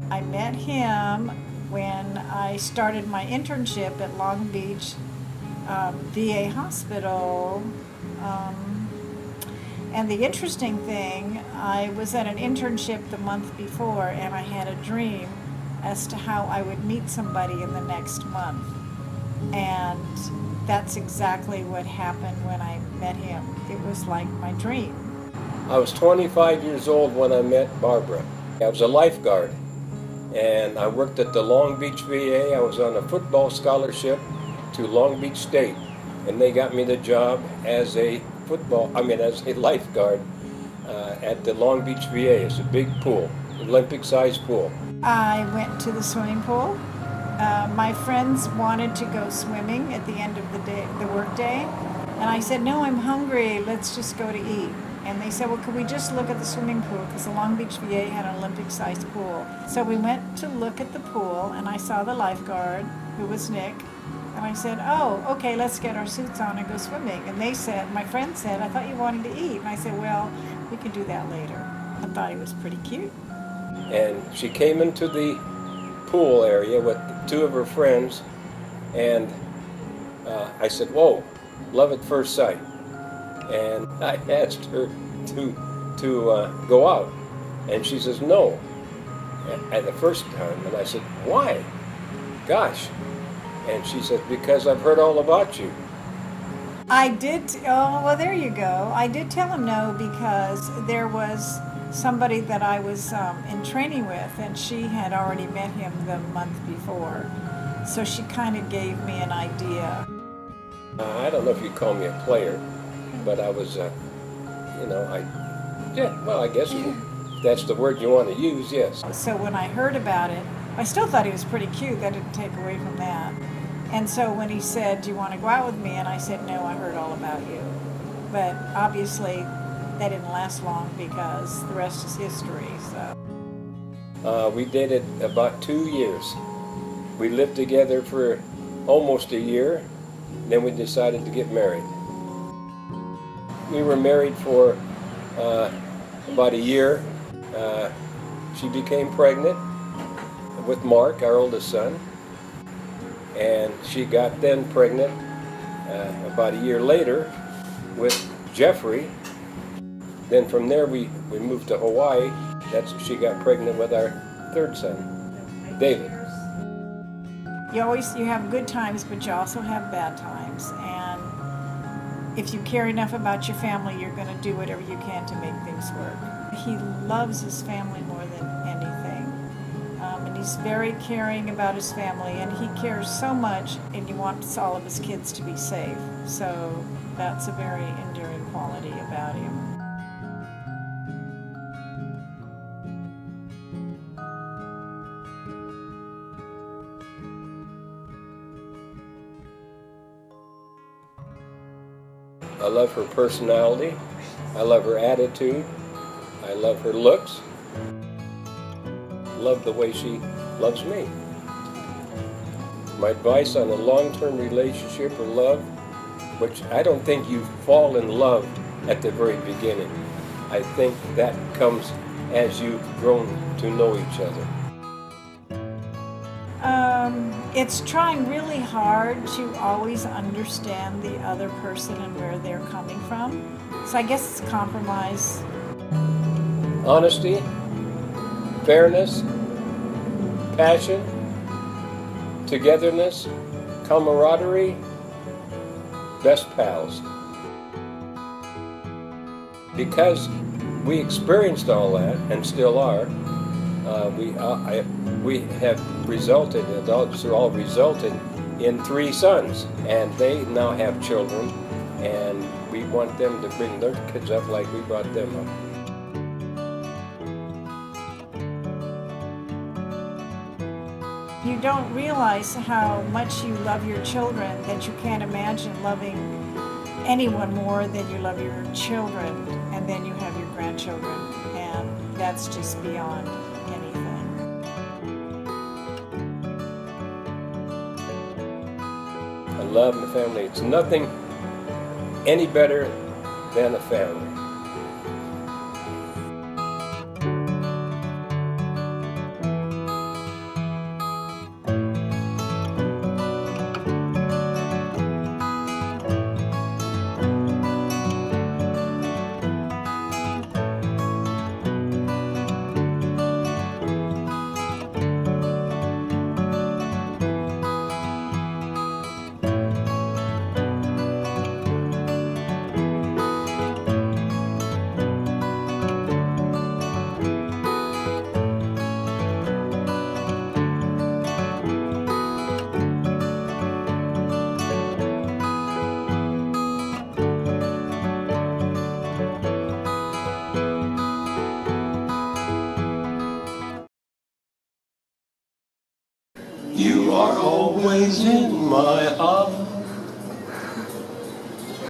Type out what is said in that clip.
I met him when I started my internship at Long Beach VA Hospital. Um, and the interesting thing, I was at an internship the month before, and I had a dream as to how I would meet somebody in the next month. And that's exactly what happened when I met him. It was like my dream. I was 25 years old when I met Barbara. I was a lifeguard, and I worked at the Long Beach VA. I was on a football scholarship to Long Beach State, and they got me the job as a as a lifeguard at the Long Beach VA. It's a big pool, Olympic-sized pool. I went to the swimming pool. My friends wanted to go swimming at the end of the day, the work day, and I said, "No, I'm hungry. Let's just go to eat." And they said, "Well, could we just look at the swimming pool?" Because the Long Beach VA had an Olympic-sized pool. So we went to look at the pool, and I saw the lifeguard, who was Nick, and I said, "Oh, okay, let's get our suits on and go swimming." And they said, my friend said, "I thought you wanted to eat." And I said, "Well, we can do that later." I thought he was pretty cute. And she came into the pool area with two of her friends, and I said, "Whoa, love at first sight." And I asked her to go out, and she says no at the first time. And I said, "Why? Gosh." And she said, "Because I've heard all about you." I did, oh, well, there you go. I did tell him no because there was somebody that I was in training with, and she had already met him the month before. So she kind of gave me an idea. I don't know if you call me a player, but I was, I guess if that's the word you want to use, yes. So when I heard about it, I still thought he was pretty cute. That didn't take away from that. And so when he said, "Do you want to go out with me?" and I said, "No, I heard all about you." But obviously that didn't last long because the rest is history. So We dated about 2 years. We lived together for almost a year, then we decided to get married. We were married for about a year. She became pregnant with Mark, our oldest son, and she got then pregnant about a year later with Jeffrey. Then from there we moved to Hawaii. She got pregnant with our third son, David. you have good times, but you also have bad times. And if you care enough about your family, you're going to do whatever you can to make things work. He loves his family more than anything. And he's very caring about his family, and he cares so much, and he wants all of his kids to be safe. So that's a very endearing quality about him. I love her personality. I love her attitude. I love her looks. I love the way she loves me. My advice on a long-term relationship or love, which I don't think you fall in love at the very beginning. I think that comes as you've grown to know each other. It's trying really hard to always understand the other person and where they're coming from. So I guess it's compromise. Honesty, fairness, passion, togetherness, camaraderie, best pals. Because we experienced all that and still are, we have resulted, adults are all resulted in 3 sons, and they now have children, and we want them to bring their kids up like we brought them up. You don't realize how much you love your children that you can't imagine loving anyone more than you love your children, and then you have your grandchildren, and that's just beyond anything. I love my family. It's nothing any better than a family. You are always in my heart.